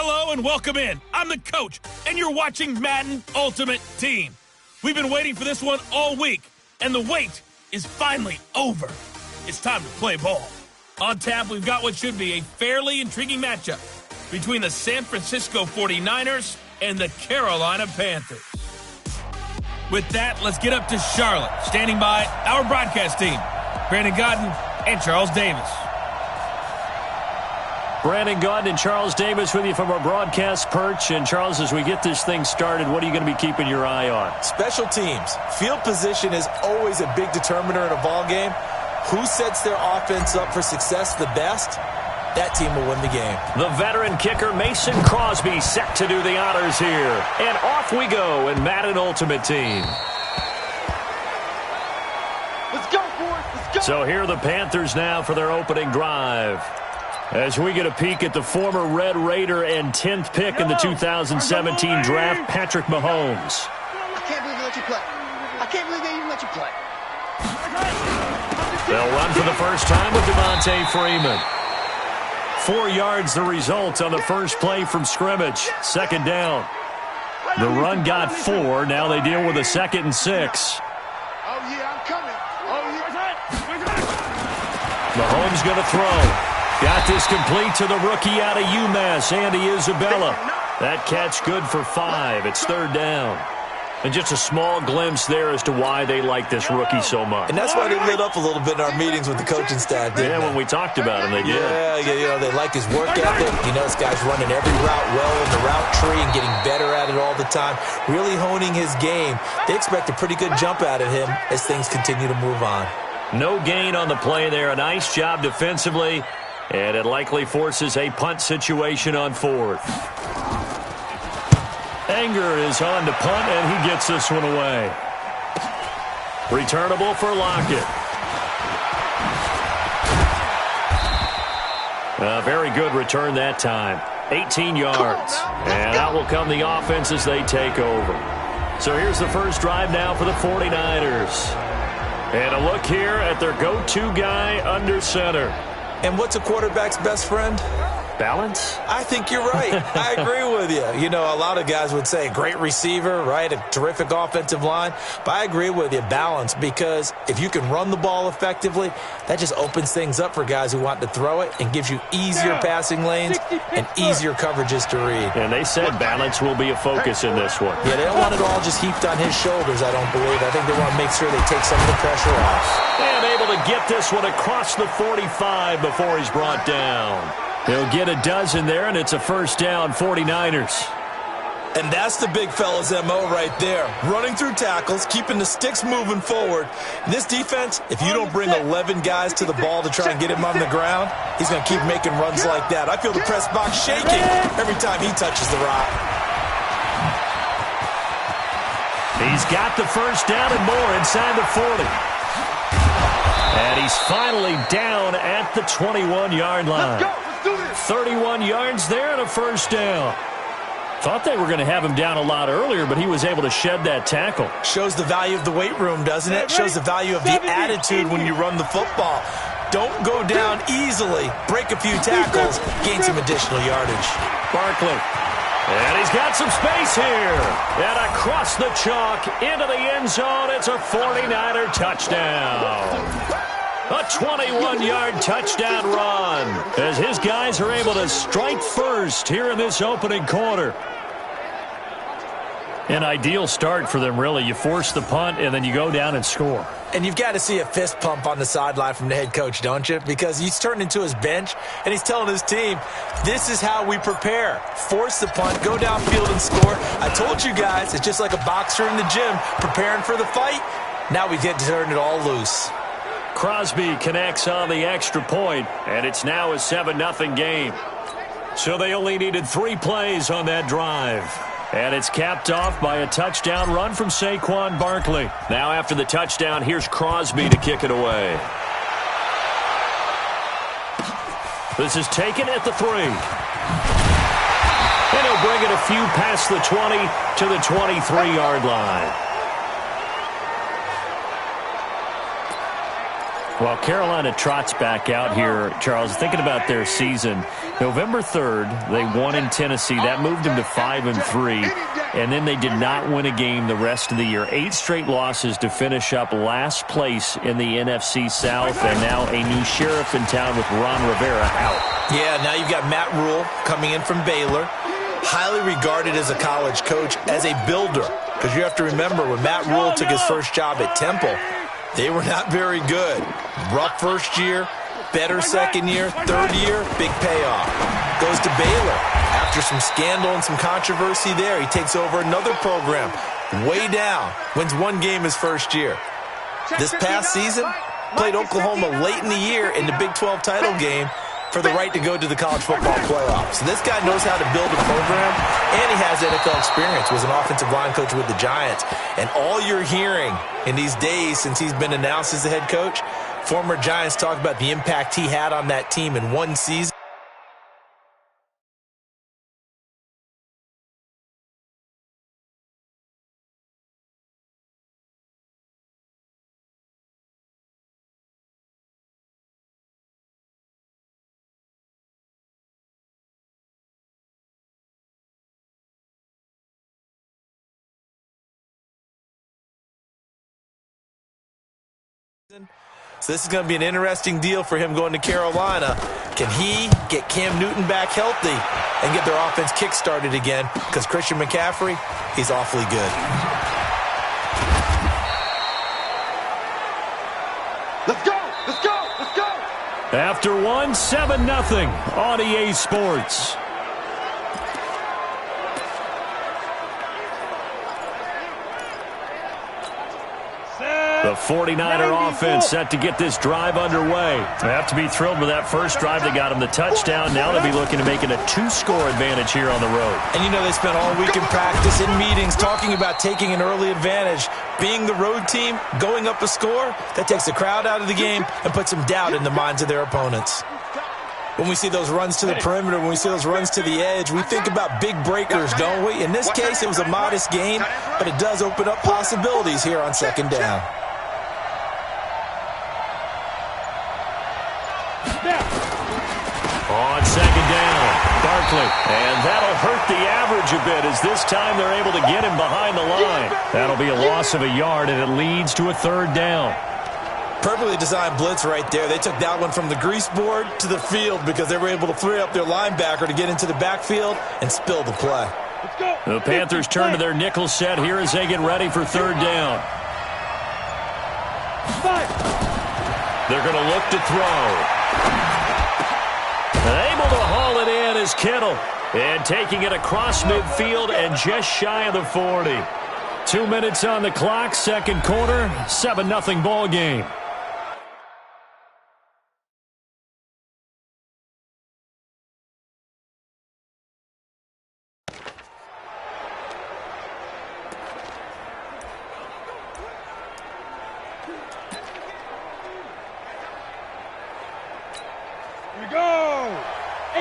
Hello and welcome in. I'm the coach, and you're watching Madden Ultimate Team. We've been waiting for this one all week, and the wait is finally over. It's time to play ball. On tap, we've got what should be a fairly intriguing matchup between the San Francisco 49ers and the Carolina Panthers. With that, let's get up to Charlotte. Standing by, our broadcast team, Brandon Godden and Charles Davis. Brandon Godden and Charles Davis with you from our broadcast perch. And, Charles, as we get this thing started, what are you going to be keeping your eye on? Special teams. Field position is always a big determiner in a ball game. Who sets their offense up for success the best? That team will win the game. The veteran kicker Mason Crosby set to do the honors here. And off we go in Madden Ultimate Team. Let's go, boys. Let's go. So here are the Panthers now for their opening drive. As we get a peek at the former Red Raider and 10th pick in the 2017 draft, Patrick Mahomes. I can't believe they let you play. I can't believe they even let you play. They'll run for the first time with Devontae Freeman. 4 yards the result on the first play from scrimmage. Second down. The run got 4. Now they deal with a 2nd and 6. Oh, yeah, I'm coming. Oh, yeah. Mahomes going to throw. Got this complete to the rookie out of UMass, Andy Isabella. That catch good for 5. It's third down. And just a small glimpse there as to why they like this rookie so much. And that's why they lit up a little bit in our meetings with the coaching staff, didn't they? When we talked about him, they did. Yeah, they like his work ethic. You know, this guy's running every route well in the route tree and getting better at it all the time, really honing his game. They expect a pretty good jump out of him as things continue to move on. No gain on the play there. A nice job defensively, and it likely forces a punt situation on 4th. Anger is on to punt, and he gets this one away. Returnable for Lockett. A very good return that time. 18 yards. And out will come the offense as they take over. So here's the first drive now for the 49ers. And a look here at their go-to guy under center. And what's a quarterback's best friend? Balance? I think you're right. I agree with you. You know, a lot of guys would say great receiver, right? A terrific offensive line. But I agree with you, balance, because if you can run the ball effectively, that just opens things up for guys who want to throw it and gives you easier passing lanes and easier coverages to read. And they said balance will be a focus in this one. Yeah, they don't want it all just heaped on his shoulders, I don't believe. I think they want to make sure they take some of the pressure off. And able to get this one across the 45 before he's brought down. He'll get a dozen there, and it's a first down, 49ers. And that's the big fella's MO right there. Running through tackles, keeping the sticks moving forward. In this defense, if you don't bring 11 guys to the ball to try and get him on the ground, he's going to keep making runs like that. I feel the press box shaking every time he touches the rock. He's got the first down and more inside the 40. And he's finally down at the 21-yard line. 31 yards there and a first down. Thought they were going to have him down a lot earlier, but he was able to shed that tackle. Shows the value of the weight room, doesn't it? Shows the value of the attitude when you run the football. Don't go down easily. Break a few tackles. Gain some additional yardage. Barkley. And he's got some space here. And across the chalk into the end zone. It's a 49er touchdown. A 21-yard touchdown run as his guys are able to strike first here in this opening quarter. An ideal start for them, really. You force the punt, and then you go down and score. And you've got to see a fist pump on the sideline from the head coach, don't you? Because he's turned into his bench, and he's telling his team, this is how we prepare. Force the punt, go downfield and score. I told you guys, it's just like a boxer in the gym preparing for the fight. Now we get to turn it all loose. Crosby connects on the extra point, and it's now a 7-0 game. So they only needed 3 plays on that drive. And it's capped off by a touchdown run from Saquon Barkley. Now after the touchdown, here's Crosby to kick it away. This is taken at the 3. And he'll bring it a few past the 20 to the 23-yard line. Well, Carolina trots back out here, Charles. Thinking about their season, November 3rd, they won in Tennessee. That moved them to 5-3, and then they did not win a game the rest of the year. 8 straight losses to finish up last place in the NFC South, and now a new sheriff in town with Ron Rivera out. Yeah, now you've got Matt Rule coming in from Baylor, highly regarded as a college coach, as a builder. Because you have to remember, when Matt Rule took his first job at Temple, they were not very good. Rough first year, better second year, third year, big payoff. Goes to Baylor. After some scandal and some controversy there, he takes over another program, way down, wins 1 game his first year. This past season, played Oklahoma late in the year in the Big 12 title game for the right to go to the college football playoffs. So this guy knows how to build a program, and he has NFL experience. Was an offensive line coach with the Giants. And all you're hearing in these days since he's been announced as the head coach, former Giants talk about the impact he had on that team in 1 season. So this is going to be an interesting deal for him going to Carolina. Can he get Cam Newton back healthy and get their offense kick-started again? Because Christian McCaffrey, he's awfully good. Let's go! Let's go! Let's go! After 1, 7-0 on EA Sports. The 49er offense set to get this drive underway. They have to be thrilled with that first drive that got them the touchdown. Now they'll be looking to make it a 2-score advantage here on the road. And you know they spent all week in practice, in meetings, talking about taking an early advantage. Being the road team, going up a score, that takes the crowd out of the game and puts some doubt in the minds of their opponents. When we see those runs to the perimeter, when we see those runs to the edge, we think about big breakers, don't we? In this case, it was a modest gain, but it does open up possibilities here on second down. On second down, Barkley. And that'll hurt the average a bit as this time they're able to get him behind the line. That'll be a loss of a yard, and it leads to a 3rd down. Perfectly designed blitz right there. They took that one from the grease board to the field because they were able to free up their linebacker to get into the backfield and spill the play. The Panthers turn to their nickel set here as they get ready for 3rd down. They're going to look to throw. Able to haul it in is Kittle. And taking it across midfield and just shy of the 40. 2 minutes on the clock, second quarter, 7-0 ball game.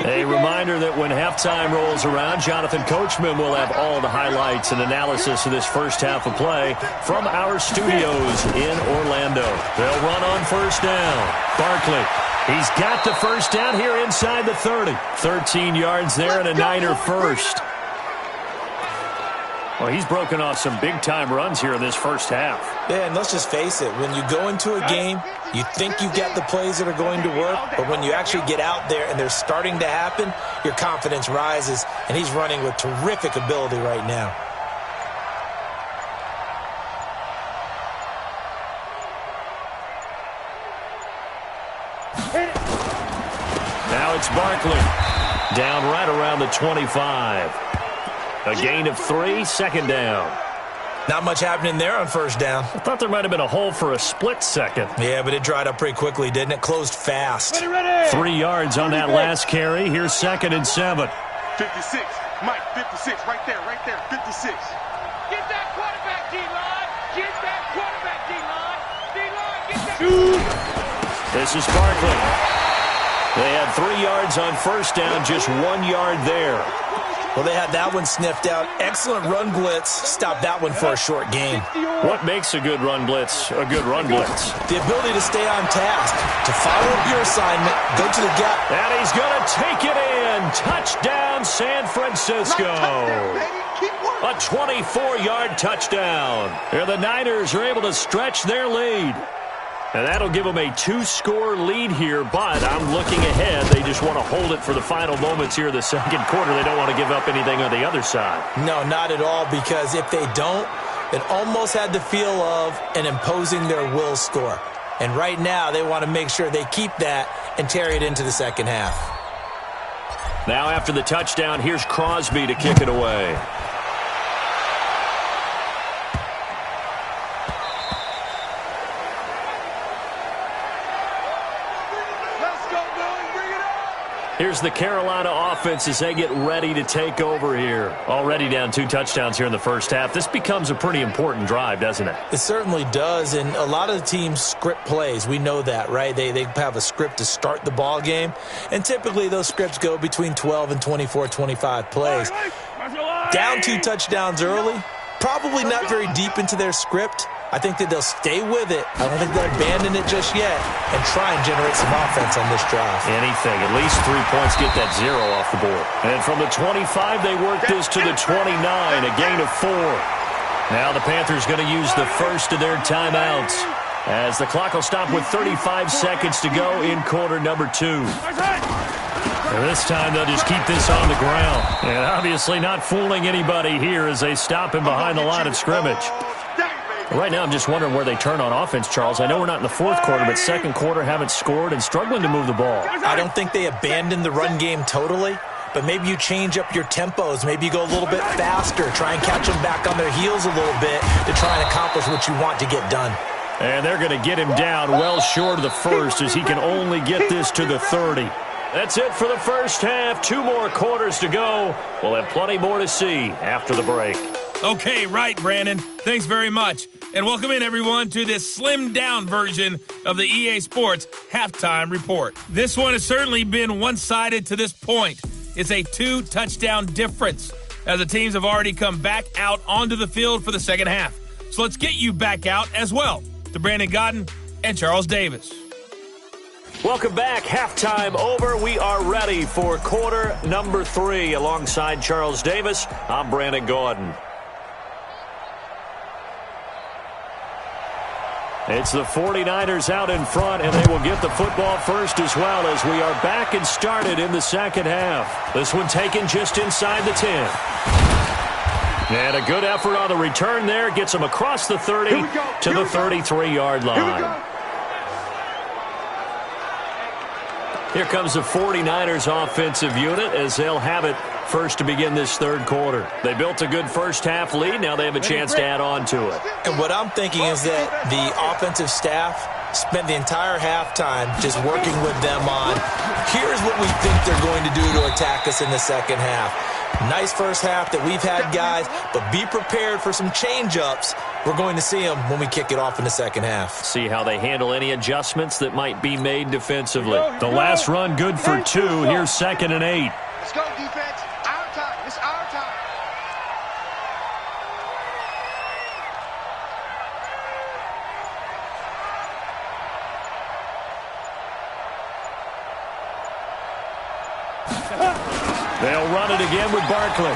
A reminder that when halftime rolls around, Jonathan Coachman will have all the highlights and analysis of this first half of play from our studios in Orlando. They'll run on first down. Barkley, he's got the first down here inside the 30. 13 yards there and a Niner first. Well, he's broken off some big-time runs here in this first half. Yeah, and let's just face it. When you go into a game, you think you've got the plays that are going to work, but when you actually get out there and they're starting to happen, your confidence rises, and he's running with terrific ability right now. Now it's Barkley. Down right around the 25. A gain of 3, second down. Not much happening there on first down. I thought there might have been a hole for a split second. Yeah, but it dried up pretty quickly, didn't it? Closed fast. 3 yards on that last carry. Here's 2nd and 7. 56. Mike, 56. Right there, 56. Get that quarterback, D-line. Get that quarterback, D-line. D-line, get that. This is Barkley. They had 3 yards on first down, just 1 yard there. Well, they had that one sniffed out. Excellent run blitz. Stop that one for a short gain. What makes a good run blitz a good run blitz? The ability to stay on task, to follow up your assignment, go to the gap. And he's going to take it in. Touchdown, San Francisco. A 24-yard touchdown. Here the Niners are able to stretch their lead. And that'll give them a 2-score lead here, but I'm looking ahead. They just want to hold it for the final moments here of the second quarter. They don't want to give up anything on the other side. No, not at all, because if they don't, it almost had the feel of an imposing their will score. And right now, they want to make sure they keep that and carry it into the second half. Now after the touchdown, here's Crosby to kick it away. Here's the Carolina offense as they get ready to take over here. Already down 2 touchdowns here in the first half. This becomes a pretty important drive, doesn't it? It certainly does, and a lot of the teams script plays. We know that, right? They have a script to start the ball game, and typically those scripts go between 12 and 24, 25 plays. Down 2 touchdowns early, probably not very deep into their script. I think that they'll stay with it. I don't think they'll abandon it just yet and try and generate some offense on this drive. Anything. At least 3 points, get that 0 off the board. And from the 25, they work this to the 29, a gain of 4. Now the Panthers going to use the first of their timeouts as the clock will stop with 35 seconds to go in quarter number 2. And this time they'll just keep this on the ground. And obviously not fooling anybody here as they stop him behind the line of scrimmage. Right now, I'm just wondering where they turn on offense, Charles. I know we're not in the fourth quarter, but second quarter haven't scored and struggling to move the ball. I don't think they abandoned the run game totally, but maybe you change up your tempos. Maybe you go a little bit faster, try and catch them back on their heels a little bit to try and accomplish what you want to get done. And they're going to get him down well short of the first as he can only get this to the 30. That's it for the first half. 2 more quarters to go. We'll have plenty more to see after the break. Okay, right, Brandon. Thanks very much. And welcome in, everyone, to this slimmed-down version of the EA Sports Halftime Report. This one has certainly been one-sided to this point. It's a 2-touchdown difference as the teams have already come back out onto the field for the second half. So let's get you back out as well to Brandon Godden and Charles Davis. Welcome back. Halftime over. We are ready for quarter number 3. Alongside Charles Davis, I'm Brandon Godden. It's the 49ers out in front, and they will get the football first as well as we are back and started in the second half. This one taken just inside the 10. And a good effort on the return there. Gets them across the 30 to the 33-yard line. Here comes the 49ers offensive unit as they'll have it first to begin this third quarter. They built a good first half lead. Now they have a chance to add on to it. And what I'm thinking is that the offensive staff spent the entire halftime just working with them on, here's what we think they're going to do to attack us in the second half. Nice first half that we've had, guys, but be prepared for some change-ups. We're going to see them when we kick it off in the second half. See how they handle any adjustments that might be made defensively. The last run good for 2. Here's 2nd and 8. Let's go, defense. Our time. It's our time. They'll run it again with Barkley.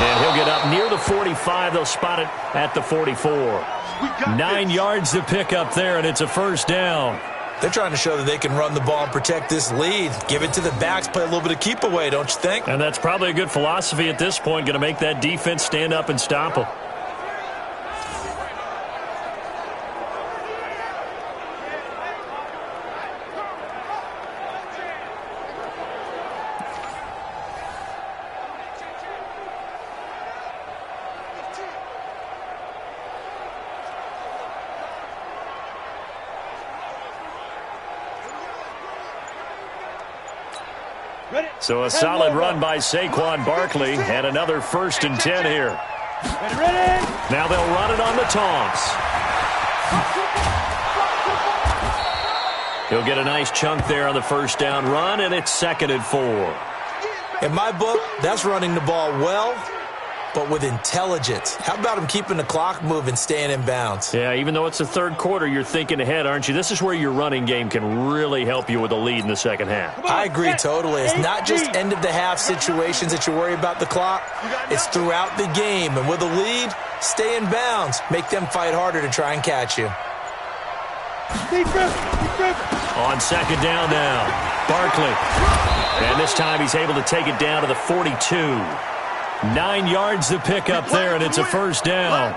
And he'll get up near the 45. They'll spot it at the 44. 9 yards to pick up there, and it's a first down. They're trying to show that they can run the ball and protect this lead. Give it to the backs, play a little bit of keep away, don't you think? And that's probably a good philosophy at this point, going to make that defense stand up and stop them. So a solid run by Saquon Barkley and another 1st and 10 here. Now they'll run it on the taunts. He'll get a nice chunk there on the first down run, and it's 2nd and 4. In my book, that's running the ball well, but with intelligence. How about him keeping the clock moving, staying in bounds? Yeah, even though it's the third quarter, you're thinking ahead, aren't you? This is where your running game can really help you with a lead in the second half. I agree totally. It's not just end-of-the-half situations that you worry about the clock. It's throughout the game. And with a lead, stay in bounds. Make them fight harder to try and catch you. On second down now, Barkley. And this time he's able to take it down to the 42. 9 yards to pick up there, and it's a first down.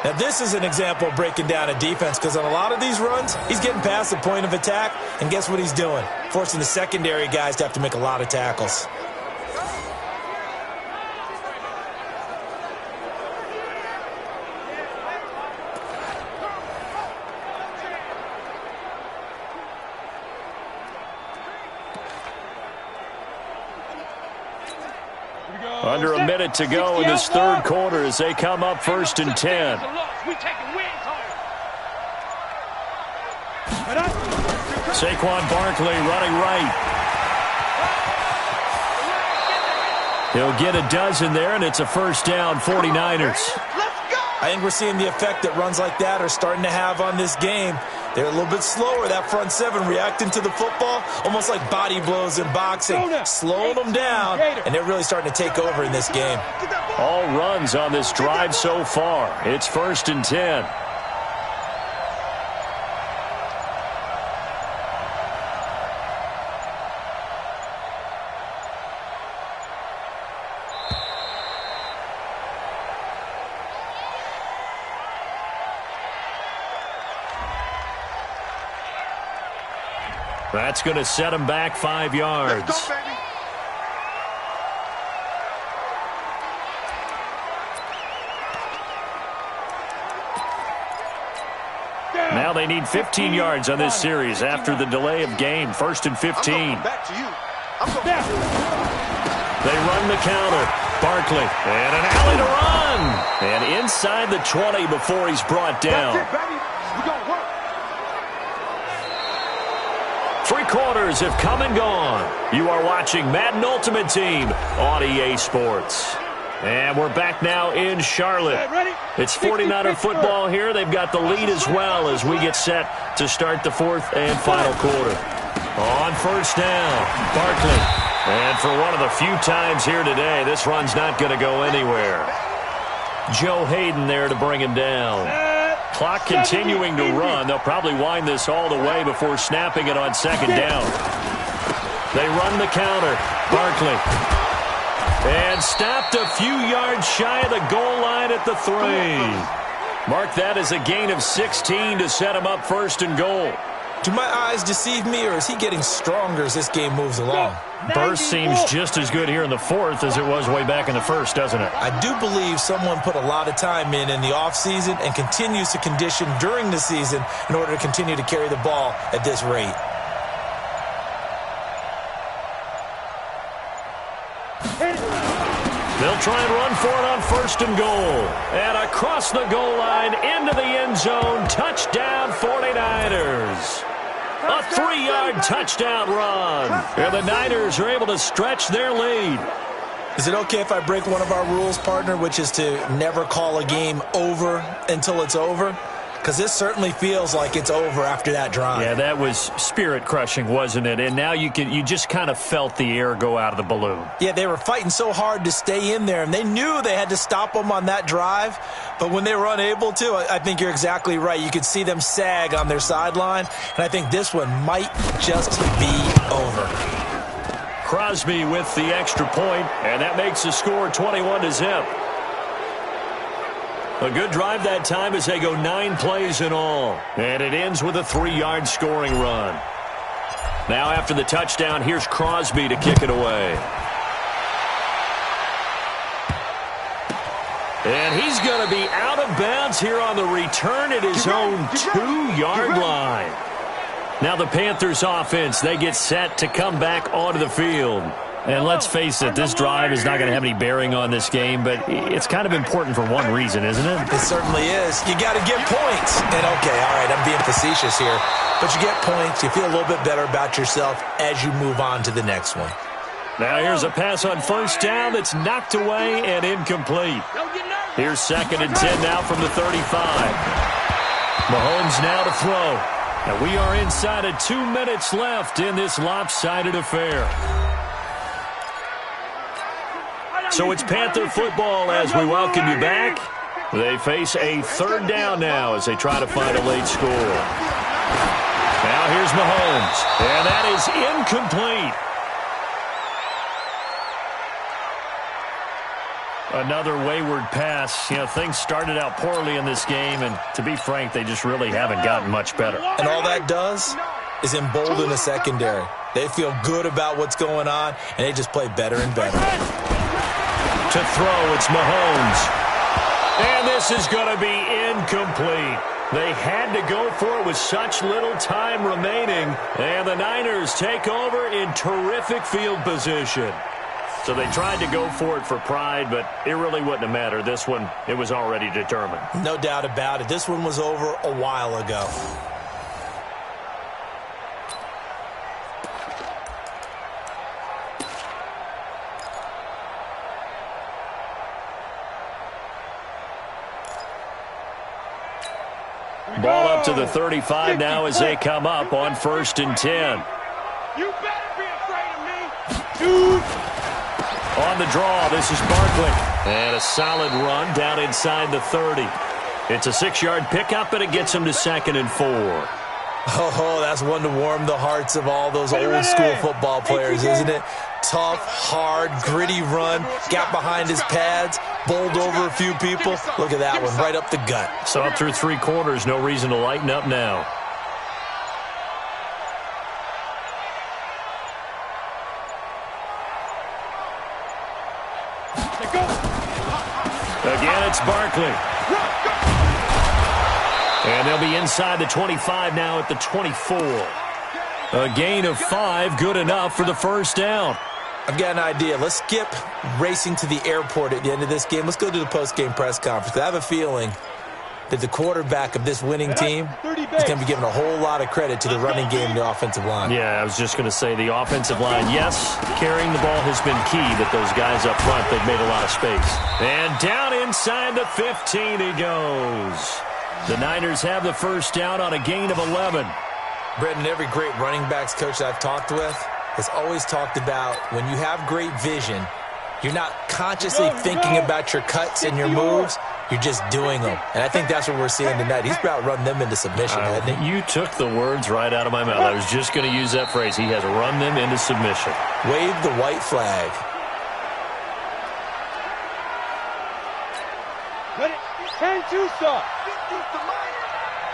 Now, this is an example of breaking down a defense, because on a lot of these runs, he's getting past the point of attack, and guess what he's doing? Forcing the secondary guys to have to make a lot of tackles. Under a minute to go in this third quarter as they come up first and 10. Saquon Barkley running right. He'll get a dozen there, and it's a first down, 49ers. I think we're seeing the effect that runs like that are starting to have on this game. They're a little bit slower, that front seven, reacting to the football, almost like body blows in boxing, slowing them down, and they're really starting to take over in this game. All runs on this drive so far. It's first and 10. That's going to set him back 5 yards. Let's go, baby. Now they need 15 yards on this series after the delay of game. First and 15. Back to you. They run the counter. Barkley. And an alley to run. And inside the 20 before he's brought down. That's it, baby. We're going to work. 3 quarters have come and gone. You are watching Madden Ultimate Team on EA Sports. And we're back now in Charlotte. It's 49er football here. They've got the lead as well as we get set to start the fourth and final quarter. On first down, Barkley. And for one of the few times here today, this run's not going to go anywhere. Joe Hayden there to bring him down. Clock continuing to run. They'll probably wind this all the way before snapping it on second down. They run the counter. Barkley. And stopped a few yards shy of the goal line at the 3. Mark that as a gain of 16 to set him up first and goal. Do my eyes deceive me, or is he getting stronger as this game moves along? Burst seems just as good here in the fourth as it was way back in the first, doesn't it? I do believe someone put a lot of time in the offseason and continues to condition during the season in order to continue to carry the ball at this rate. They'll try and run for it on first and goal. And across the goal line into the end zone. Touchdown 49ers. A 3-yard touchdown run. And the Niners are able to stretch their lead. Is it okay if I break one of our rules, partner, which is to never call a game over until it's over? Because this certainly feels like it's over after that drive. Yeah, that was spirit-crushing, wasn't it? And now you just kind of felt the air go out of the balloon. Yeah, they were fighting so hard to stay in there, and they knew they had to stop them on that drive. But when they were unable to, I think you're exactly right. You could see them sag on their sideline, and I think this one might just be over. Crosby with the extra point, and that makes the score 21-0. A good drive that time as they go 9 plays in all. And it ends with a 3-yard scoring run. Now after the touchdown, here's Crosby to kick it away. And he's going to be out of bounds here on the return at his own 2-yard line. Now the Panthers offense, they get set to come back onto the field. And let's face it, this drive is not going to have any bearing on this game, but it's kind of important for one reason, isn't it? It certainly is. You got to get points. And, okay, all right, I'm being facetious here. But you get points. You feel a little bit better about yourself as you move on to the next one. Now here's a pass on first down that's knocked away and incomplete. Here's 2nd and 10 now from the 35. Mahomes now to throw. And we are inside of 2 minutes left in this lopsided affair. So it's Panther football as we welcome you back. They face a 3rd down now as they try to find a late score. Now here's Mahomes. And that is incomplete. Another wayward pass. You know, things started out poorly in this game, and to be frank, they just really haven't gotten much better. And all that does is embolden the secondary. They feel good about what's going on, and they just play better and better. To throw, it's Mahomes. And this is going to be incomplete. They had to go for it with such little time remaining, and the Niners take over in terrific field position. So they tried to go for it for pride, but it really wouldn't have mattered. This one, it was already determined. No doubt about it. This one was over a while ago. Ball up to the 35 now as they come up on 1st and 10. You better be afraid of me, dude. On the draw, this is Barkley. And a solid run down inside the 30. It's a 6-yard pickup, and it gets him to 2nd and 4. Oh, that's one to warm the hearts of all those old-school football players, isn't it? Tough, hard, gritty run, got behind his pads, bowled over a few people. Look at that one, right up the gut. So up through 3 quarters, no reason to lighten up now. Again, it's Barkley. And they'll be inside the 25 now at the 24. A gain of 5, good enough for the 1st down. I've got an idea. Let's skip racing to the airport at the end of this game. Let's go to the post-game press conference. I have a feeling that the quarterback of this winning team is going to be given a whole lot of credit to the running game and the offensive line. Yeah, I was just going to say the offensive line, yes, carrying the ball has been key, but those guys up front, they've made a lot of space. And down inside the 15 he goes. The Niners have the 1st down on a gain of 11. Brendan, every great running backs coach I've talked with has always talked about when you have great vision, you're not consciously thinking about your cuts and your moves. You're just doing them. And I think that's what we're seeing tonight. He's about run them into submission, hasn't he? You took the words right out of my mouth. I was just going to use that phrase. He has run them into submission. Wave the white flag. Let it 10-2 stop. All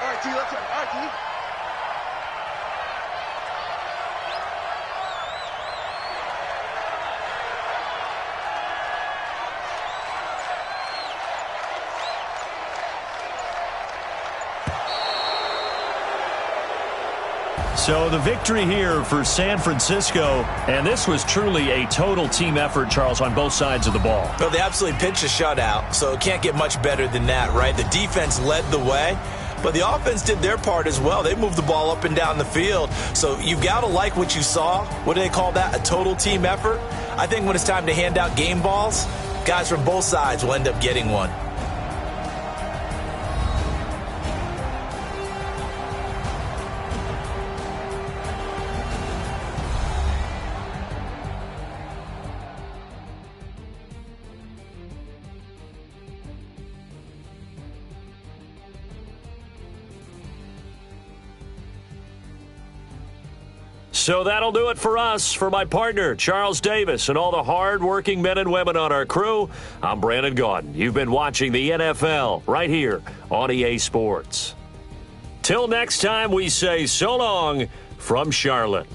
right, T, let's go. All right, T. So the victory here for San Francisco, and this was truly a total team effort, Charles, on both sides of the ball. Well, they absolutely pitched a shutout, so it can't get much better than that, right? The defense led the way, but the offense did their part as well. They moved the ball up and down the field, so you've got to like what you saw. What do they call that? A total team effort? I think when it's time to hand out game balls, guys from both sides will end up getting one. So that'll do it for us. For my partner, Charles Davis, and all the hard-working men and women on our crew, I'm Brandon Gaudin. You've been watching the NFL right here on EA Sports. Till next time, we say so long from Charlotte.